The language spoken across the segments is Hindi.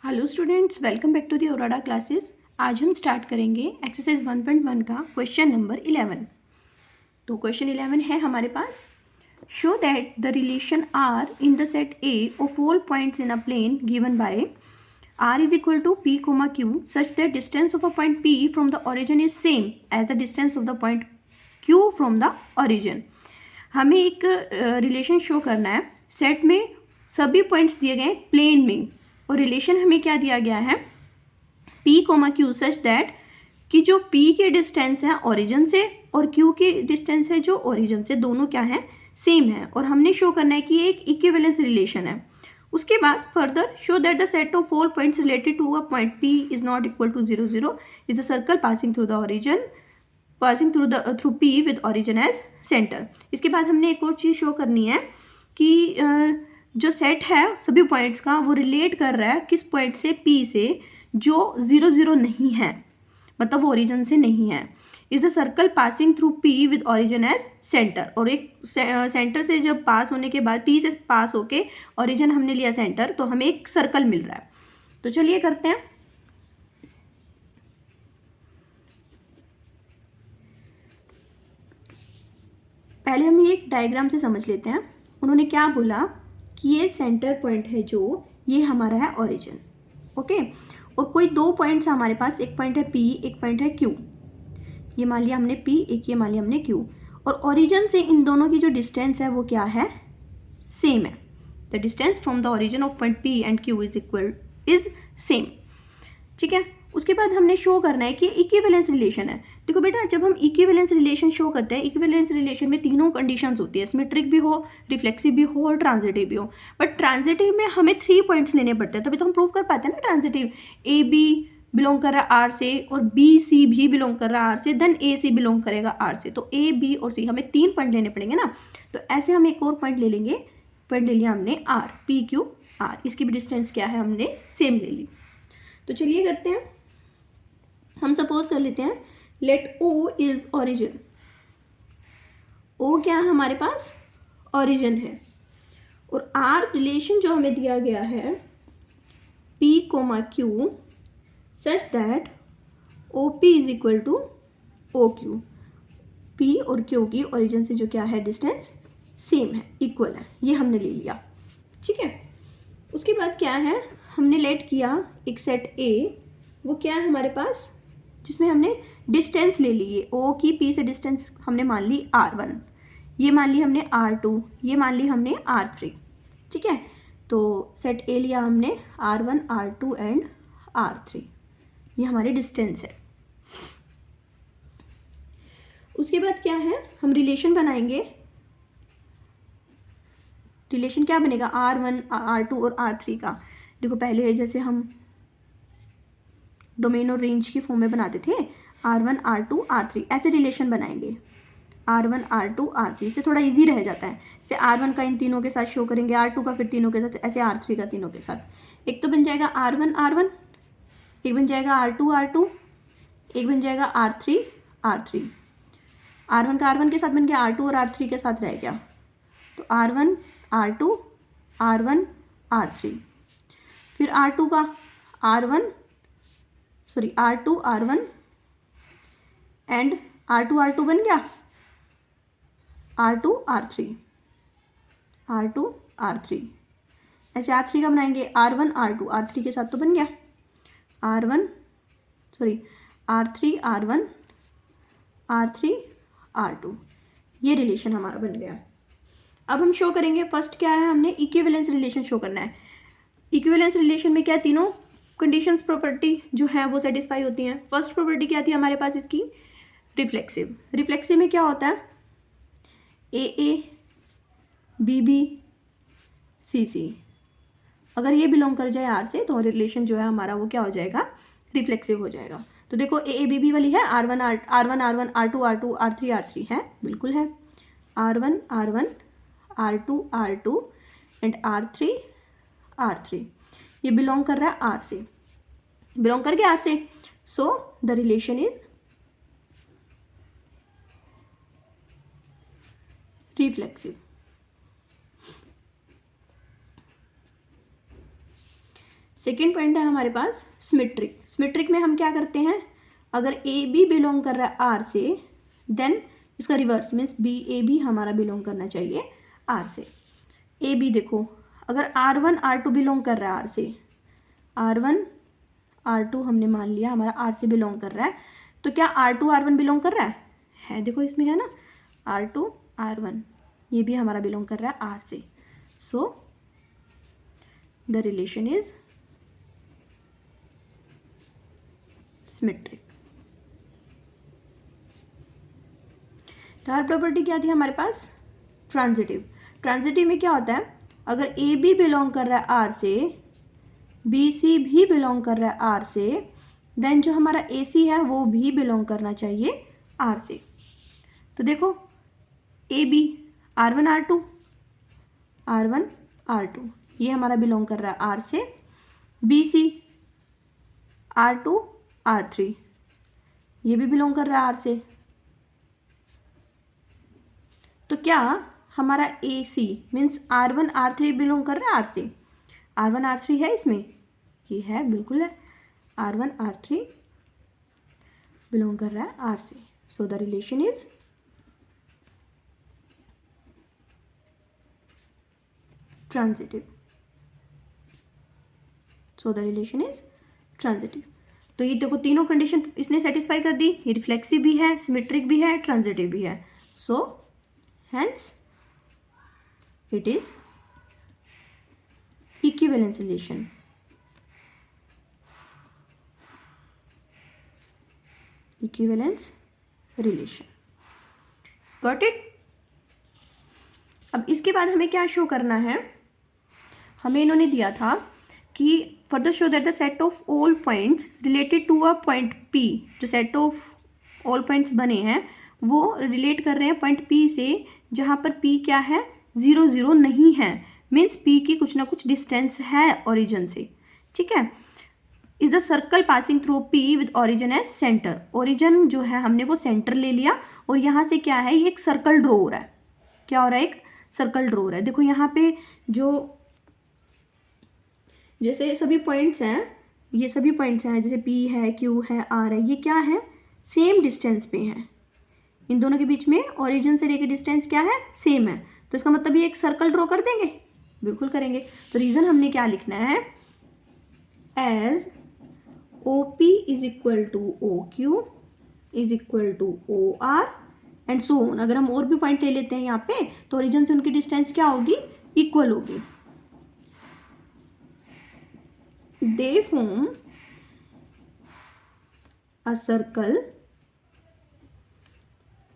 Hello students, welcome back to the ओराडा क्लासेस। आज हम स्टार्ट करेंगे एक्सरसाइज 1.1 का क्वेश्चन नंबर 11। तो क्वेश्चन 11 है हमारे पास, show that the relation R in the set A of all points in a plane given by R is equal to P comma Q such that distance of a point P from the origin is same as the distance of the point Q from the origin. हमें एक रिलेशन शो करना है। सेट में सभी पॉइंट्स दिए गए प्लेन में, और रिलेशन हमें क्या दिया गया है, p comma Q such that कि जो p के डिस्टेंस है ओरिजिन से और q की डिस्टेंस है जो ओरिजिन से, दोनों क्या है, सेम है। और हमने शो करना है कि ये एक इक्विवेलेंस रिलेशन है। उसके बाद further show that the set of all points related to a point p is not equal to 0 0 is a circle passing through the origin passing through p with origin as centre. इसके बाद हमने एक और चीज़ शो करनी है कि जो सेट है सभी पॉइंट्स का वो रिलेट कर रहा है किस पॉइंट से, p से, जो 0 0 नहीं है, मतलब वो ओरिजिन से नहीं है। Is the circle passing through p with origin as centre. और एक सेंटर से जब पास होने के बाद, p से पास होके ओरिजिन हमने लिया सेंटर, तो हमें एक सर्कल मिल रहा है। तो चलिए करते हैं। पहले हम ये एक डायग्राम से समझ लेते हैं। उन्होंने क्या बोला कि ये सेंटर पॉइंट है, जो ये हमारा है ओरिजिन, ओके। और कोई दो पॉइंट्स हमारे पास, एक पॉइंट है P, एक पॉइंट है Q। ये मान लिया हमने P, एक ये मान लिया हमने Q। और ओरिजिन से इन दोनों की जो डिस्टेंस है वो क्या है, सेम है। The distance from the origin of point P and Q is same, ठीक है। उसके बाद हमने शो करना है कि इक्विवेलेंस रिलेशन है। देखो बेटा, जब हम इक्विवेलेंस रिलेशन शो करते हैं, इक्विवेलेंस रिलेशन में तीनों कंडीशंस होती है, सिमेट्रिक भी हो, रिफ्लेक्सिव भी हो और ट्रांजिटिव भी हो। बट ट्रांजिटिव में हमें 3 पॉइंट्स लेने पड़ते हैं, तभी तो हम प्रूव कर पाते हैं ना। ट्रांजिटिव ए बी बिलोंग कर रहा है आर से, और बी सी भी बिलोंग कर रहा है आर से, देन ए सी बिलोंग करेगा आर से। तो ए बी और सी, हमें 3 पॉइंट लेने पड़ेंगे ना। तो ऐसे हम एक और पॉइंट ले लेंगे। पॉइंट ले लिया हमने आर, पी क्यू आर, इसकी भी डिस्टेंस क्या है, हमने सेम ले ली। तो चलिए करते हैं। हम सपोज कर लेते हैं, let O is origin. O क्या है हमारे पास, ओरिजिन है। और R रिलेशन जो हमें दिया गया है P comma Q such that OP is equal to OQ। P और Q की ओरिजिन से जो क्या है, डिस्टेंस सेम है, इक्वल है, ये हमने ले लिया, ठीक है। उसके बाद क्या है, हमने लेट किया एक सेट A, वो क्या है हमारे पास, जिसमें हमने डिस्टेंस ले ली है। O की P से डिस्टेंस हमने मान ली R1, ये मान ली हमने R2, ये मान ली हमने R3, ठीक है। तो सेट A लिया हमने R1, R2 एंड R3, ये हमारी डिस्टेंस है। उसके बाद क्या है, हम रिलेशन बनाएंगे। रिलेशन क्या बनेगा, R1, R2 और R3 का। देखो पहले जैसे हम डोमेन और रेंज की फॉर्म में बनाते थे, R1, R2, R3, ऐसे रिलेशन बनाएंगे। R1, R2, R3 से थोड़ा इजी रह जाता है। जैसे R1 का इन तीनों के साथ शो करेंगे, R2 का फिर तीनों के साथ, ऐसे R3 का तीनों के साथ। एक तो बन जाएगा R1, R1, एक बन जाएगा R2, R2, एक बन जाएगा R3, R3। R1 का R1 के साथ बन गया, R2 और R3 के साथ रह गया। तो R1, R2, R1, R3। फिर R2 का R1 sorry R2, R1 and R2, R2 बन गया, R2, R3, R2, R3। ऐसे R3 का बनाएंगे, R1, R2, R3 के साथ तो बन गया, R1 sorry R3, R1, R3, R2, ये रिलेशन हमारा बन गया। अब हम शो करेंगे, फर्स्ट क्या है, हमने इक्विवेलेंस रिलेशन शो करना है। इक्विवेलेंस रिलेशन में क्या, तीनों कंडीशंस प्रॉपर्टी जो है वो सेटिस्फाई होती हैं। फर्स्ट प्रॉपर्टी क्या थी हमारे पास इसकी, रिफ्लेक्सिव। रिफ्लेक्सिव में क्या होता है, ए बी बी सी सी, अगर ये बिलोंग कर जाए आर से, तो रिलेशन जो है हमारा वो क्या हो जाएगा, रिफ्लेक्सिव हो जाएगा। तो देखो ए बी बी वाली है, R1, R1, R2, R2, R3, R3 है, बिल्कुल है, R1, R1, R2, R2 and R3, R3। ये बिलोंग कर रहा है आर से, बिलोंग कर गया आर से। So the relation is reflexive. Second point है हमारे पास सिमेट्रिक। सिमेट्रिक में हम क्या करते हैं, अगर ए बी बिलोंग कर रहा है आर से, देन इसका रिवर्स मीन्स बी ए भी हमारा बिलोंग करना चाहिए आर से। ए बी देखो, अगर R1 R2 बिलोंग कर रहा है आर से, R1 R2 हमने मान लिया हमारा आर से बिलोंग कर रहा है, तो क्या R2 R1 बिलोंग कर रहा है देखो इसमें है ना, R2 R1 ये भी हमारा बिलोंग कर रहा है आर से। So the relation is symmetric. Third property क्या थी हमारे पास, ट्रांजिटिव। ट्रांजिटिव में क्या होता है, अगर ए बी बिलोंग कर रहा है आर से, बी सी भी बिलोंग कर रहा है आर से, देन जो हमारा ए सी है वो भी बिलोंग करना चाहिए आर से। तो देखो A B R1 R2 R1 R2 ये हमारा बिलोंग कर रहा है आर से, बी सी R2 R3 ये भी बिलोंग कर रहा है आर से। तो क्या हमारा ए C means R1 R3 belong कर रहा है आर से, R1 R3 है इसमें, ये है बिल्कुल है, R1 R3 बिलोंग कर रहा है आर से। So the relation is transitive. So the relation is transitive. तो ये देखो तीनों कंडीशन इसने सेटिस्फाई कर दी, ये रिफ्लेक्सिव भी है, सिमेट्रिक भी है, ट्रांजिटिव भी है। So hence it is equivalence relation. Equivalence relation, got it. अब इसके बाद हमें क्या शो करना है, हमें इन्होंने दिया था कि further show that the set of all points related to a point P, जो सेट ऑफ ऑल पॉइंट्स बने हैं वो रिलेट कर रहे हैं पॉइंट P से, जहाँ पर P क्या है 0 0 नहीं है, मीन्स P की कुछ ना कुछ डिस्टेंस है ओरिजिन से, ठीक है। Is the circle passing through P with origin as centre. Origin जो है हमने वो सेंटर ले लिया और यहाँ से क्या है ये एक सर्कल ड्रॉ हो रहा है, क्या हो रहा है, एक सर्कल ड्रॉ हो रहा है। देखो यहाँ पे जो जैसे सभी पॉइंट्स हैं, ये सभी पॉइंट्स हैं, जैसे P है, Q है, R है, ये क्या है सेम डिस्टेंस पे हैं, इन दोनों के बीच में ओरिजिन से लेकर डिस्टेंस क्या है सेम है। तो इसका मतलब ये एक सर्कल ड्रॉ कर देंगे, बिल्कुल करेंगे। तो रीजन हमने क्या लिखना है, as OP is equal to OQ is equal to OR and so on. अगर हम और भी पॉइंट ले लेते हैं यहाँ पे तो ओरिजिन से उनकी डिस्टेंस क्या होगी, इक्वल होगी। They form a circle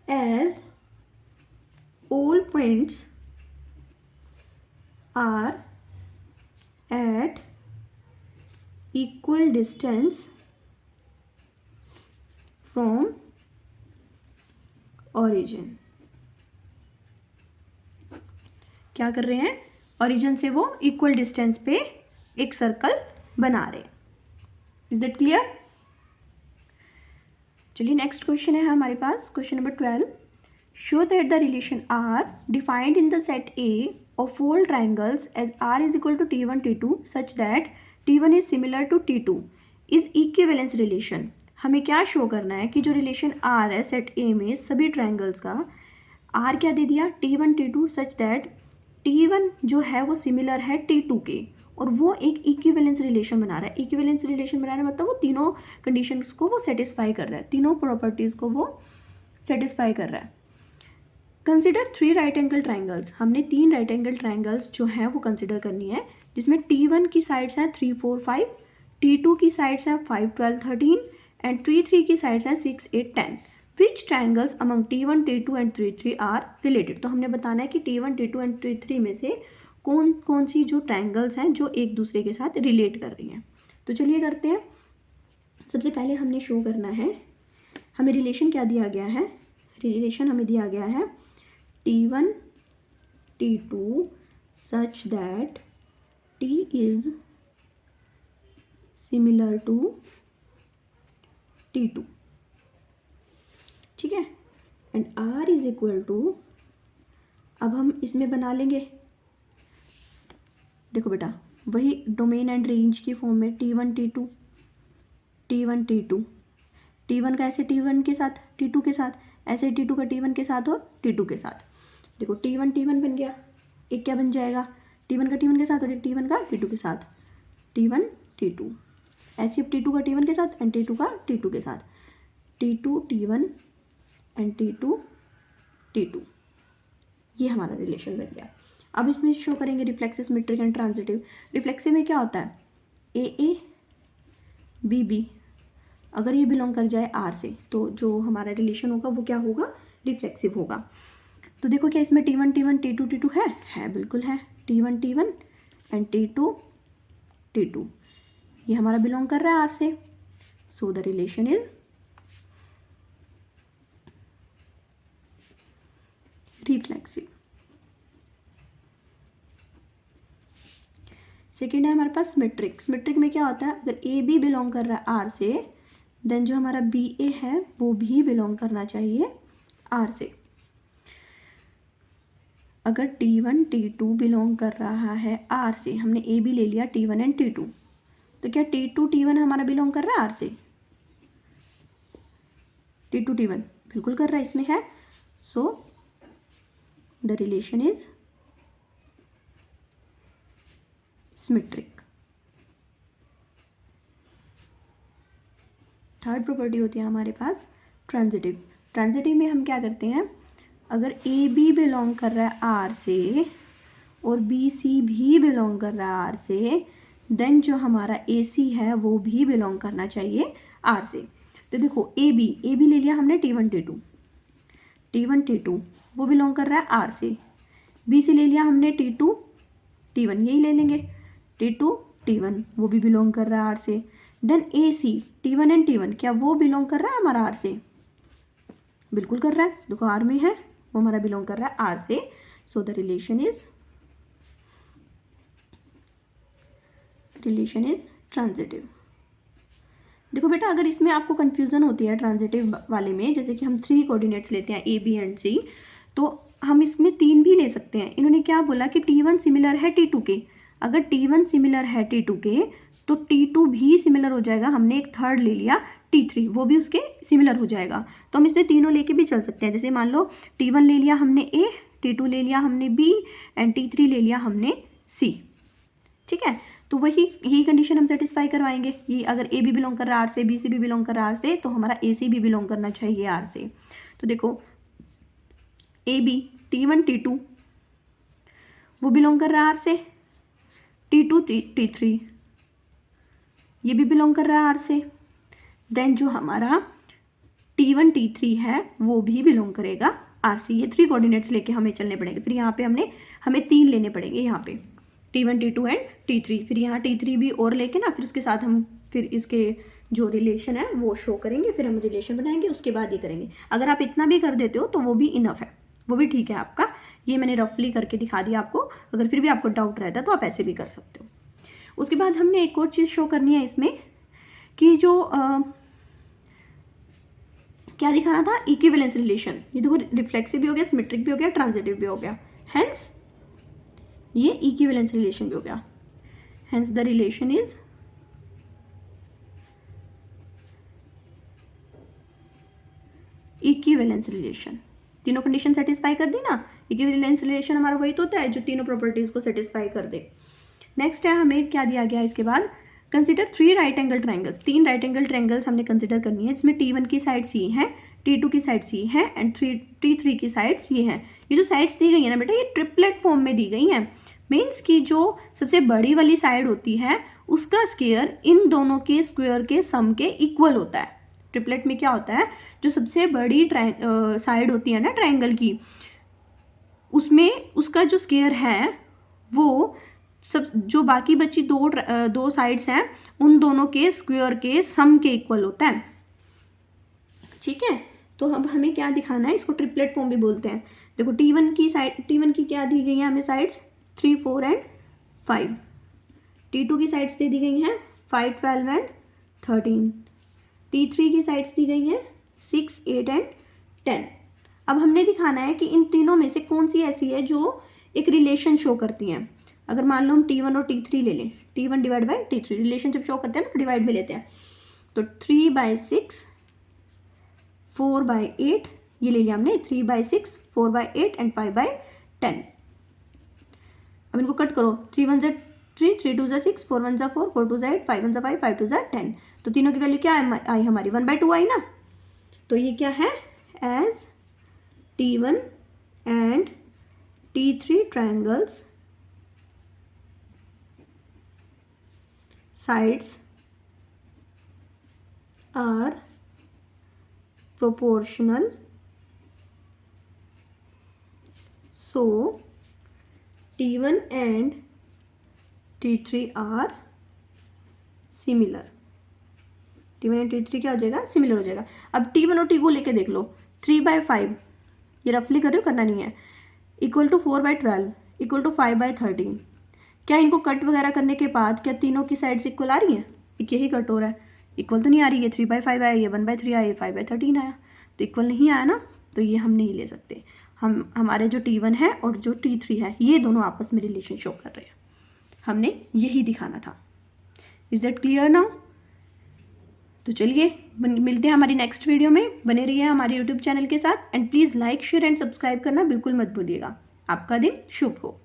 as all points are at equal distance from origin। क्या कर रहे हैं, ओरिजिन से वो इक्वल डिस्टेंस पे एक सर्कल बना रहे। Is that clear. चलिए नेक्स्ट क्वेश्चन है हमारे पास, question number 12। Show that the relation R defined in the set A of all triangles as R is equal to T1 T2 such that T1 is similar to T2 is equivalence relation. हमें क्या शो करना है कि जो रिलेशन आर है सेट ए में सभी ट्राइंगल्स का, आर क्या दे दिया T1 T2 such that T1 जो है वो सिमिलर है T2 के, और वो एक इक्विवेलेंस रिलेशन बना रहा है। इक्विवेलेंस रिलेशन बना रहा है मतलब वो तीनों कंडीशंस को वो सेटिस्फाई कर रहा है, तीनों प्रॉपर्टीज़ को वो सेटिस्फाई कर रहा है। Consider 3 right angle triangles. हमने 3 राइट एंगल ट्राइंगल्स जो हैं वो कंसिडर करनी है, जिसमें T1 की साइड्स हैं 3 4 5, T2 की साइड्स हैं 5 12 13 एंड T3 की साइड्स हैं 6 8 10। Which triangles among T1 T2 and T3 are related. तो हमने बताना है कि T1 T2 एंड T3 में से कौन कौन सी जो ट्राइंगल्स हैं जो एक दूसरे के साथ रिलेट कर रही हैं। तो चलिए करते हैं। सबसे पहले हमने शो करना है, हमें रिलेशन क्या दिया गया है, रिलेशन हमें दिया गया है T1 T2 such that T is similar to T2, ठीक है, and R is equal to, अब हम इसमें बना लेंगे, देखो बेटा वही डोमेन एंड रेंज की फॉर्म में T1 T2 T1 T2, T1 का ऐसे T1 के साथ T2 के साथ, ऐसे T2 का T1 के साथ और T2 के साथ। देखो T1 T1 बन गया, एक क्या बन जाएगा T1 का T1 के साथ और एक T1 का T2 के साथ, T1 T2। ऐसे अब T2 का T1 के साथ एंड T2 का T2 के साथ, T2 T1 and T2 T2। ये हमारा रिलेशन बन गया। अब इसमें शो करेंगे reflexive, symmetric and transitive. Reflexive में क्या होता है, AA BB, अगर ये बिलोंग कर जाए R से तो जो हमारा रिलेशन होगा वो क्या होगा, रिफ्लेक्सिव होगा। तो देखो क्या इसमें T1 T1 T2 T2 है बिल्कुल है। T1 T1 and T2 T2, ये हमारा बिलोंग कर रहा है R से, so the relation is reflexive. Second है हमारे पास सिमेट्रिक। सिमेट्रिक में क्या होता है, अगर ए बी बिलोंग कर रहा है R से, देन जो हमारा बी ए है वो भी बिलोंग करना चाहिए R से। अगर T1 T2 बिलोंग कर रहा है R से, हमने ए बी ले लिया T1 एंड T2, तो क्या T2 T1 हमारा बिलोंग कर रहा है R से, T2 T1 बिल्कुल कर रहा है, इसमें है, so the relation is symmetric. Third property होती है हमारे पास ट्रांजिटिव। ट्रांजिटिव में हम क्या करते हैं, अगर ए बी बिलोंग कर रहा है R से और बी सी भी बिलोंग कर रहा है R से, देन जो हमारा ए सी है वो भी बिलोंग करना चाहिए R से। तो देखो ए बी ले लिया हमने T1 T2 वो बिलोंग कर रहा है R से, बी से ले लिया हमने T2 T1, यही ले लेंगे, T2 T1 वो भी बिलोंग कर रहा है R से। Then A C T1 and T1, क्या वो बिलोंग कर रहा है हमारा R से, बिल्कुल कर रहा है, देखो R में है, वो हमारा बिलोंग कर रहा है R से, so the relation is transitive. देखो बेटा, अगर इसमें आपको कंफ्यूजन होती है ट्रांजिटिव वाले में, जैसे कि हम 3 कोऑर्डिनेट्स लेते हैं A B एंड C, तो हम इसमें 3 भी ले सकते हैं। इन्होंने क्या बोला कि T1 सिमिलर है T2 के, अगर T1 सिमिलर है T2 के तो T2 भी सिमिलर हो जाएगा। हमने एक थर्ड ले लिया T3, वो भी उसके सिमिलर हो जाएगा, तो हम इसमें तीनों लेके भी चल सकते हैं। जैसे मान लो T1 ले लिया हमने A, T2 ले लिया हमने B एंड T3 ले लिया हमने C, ठीक है। तो यही कंडीशन हम सेटिस्फाई करवाएंगे। ये अगर ए बी बिलोंग कर रहा है R से, बी सी भी बिलोंग कर रहा है R से, तो हमारा ए सी भी बिलोंग करना चाहिए R से। तो देखो ए बी T1 T2 वो बिलोंग कर रहा है R से, T2 T3 ये भी बिलोंग कर रहा है R से, देन जो हमारा T1 T3 है वो भी बिलोंग करेगा R से। ये 3 कोऑर्डिनेट्स लेके हमें चलने पड़ेंगे। फिर यहाँ पे हमें 3 लेने पड़ेंगे, यहाँ पे T1 T2 एंड T3, फिर यहाँ T3 भी और लेके ना, फिर उसके साथ हम फिर इसके जो रिलेशन है वो शो करेंगे, फिर हम रिलेशन बनाएंगे, उसके बाद ये करेंगे। अगर आप इतना भी कर देते हो तो वो भी इनफ है, वो भी ठीक है आपका। ये मैंने रफली करके दिखा दिया आपको, अगर फिर भी आपको डाउट रहता है तो आप ऐसे भी कर सकते हो। उसके बाद हमने एक और चीज़ शो करनी है इसमें, कि जो क्या दिखाना था, इक्विवेलेंस रिलेशन। ये देखो रिफ्लेक्सिव भी हो गया, सिमेट्रिक भी हो गया, ट्रांजिटिव भी हो गया, हेंस ये इक्विवेलेंस रिलेशन भी हो गया। Hence the relation is equivalence relation. तीनों कंडीशन सेटिस्फाई कर दी ना, इक्विवेलेंस रिलेशन हमारा वही तो होता है जो तीनों प्रॉपर्टीज को सेटिस्फाई कर दे। नेक्स्ट है हमें क्या दिया गया इसके बाद, consider 3 right angle triangles. 3 right angle triangles हमने कंसिडर करनी है, जिसमें T1 की साइड C है, T2 की साइड C है एंड T3 की साइड्स ये हैं। ये जो साइड्स दी गई है ना बेटा, ये ट्रिपलेट फॉर्म में दी गई हैं। मीन्स कि जो सबसे बड़ी वाली साइड होती है उसका स्क्वायर इन दोनों के स्क्वायर के सम के इक्वल होता है। ट्रिपलेट में क्या होता है, जो सबसे बड़ी साइड होती है ना ट्राइंगल की, उसमें उसका जो स्क्वायर है वो सब जो बाकी बची दो साइड्स हैं उन दोनों के स्क्वायर के सम के इक्वल होता है, ठीक है। तो अब हमें क्या दिखाना है, इसको ट्रिपलेट फॉर्म भी बोलते हैं। देखो T1 की क्या दी गई है हमें साइड्स, 3 4 एंड 5। T2 की साइड्स दे दी गई हैं 5 12 एंड 13। T3 की साइड्स दी गई हैं 6 8 एंड 10। अब हमने दिखाना है कि इन तीनों में से कौन सी ऐसी है जो एक रिलेशन शो करती हैं। अगर मान लो हम T1 और T3 ले लें, T1 divide by T3, relationship show करते हैं ना, डिवाइड में लेते हैं, तो 3/6, 4/8 ये ले लिया हमने, 3/6, 4/8 एंड 5/10। अब इनको कट करो, 3 1 ज़ा 3, 3 2 ज़ा 6, 4 1 ज़ा 4, 4 2 ज़ा 8, 5 1 ज़ा 5, 5 2 ज़ा 10। तो तीनों की वैल्यू क्या आई हमारी, 1/2 आई ना। तो ये क्या है, as T1 and T3 triangles sides are proportional, so T1 and T3 are similar। T1 and T3 क्या हो जाएगा, सिमिलर हो जाएगा। अब T1 और T को लेके देख लो, 3/5 ये रफली कर रहे हो, करना नहीं है, इक्वल टू 4/12 इक्वल टू 5/13। क्या इनको कट वगैरह करने के बाद क्या तीनों की साइड्स इक्वल आ रही हैं, एक यही कट हो रहा है, इक्वल तो नहीं आ रही है। 3/5 आया, ये 1/3 आया, ये 5/13 आया, तो इक्वल नहीं आया ना, तो ये हम नहीं ले सकते। हमारे जो T1 है और जो T3 है ये दोनों आपस में रिलेशन शो कर रहे हैं, हमने यही दिखाना था। Is that clear now? तो चलिए मिलते हैं हमारी नेक्स्ट वीडियो में, बने रहिए हमारे यूट्यूब चैनल के साथ and please like share and subscribe करना बिल्कुल मत भूलिएगा। आपका दिन शुभ हो।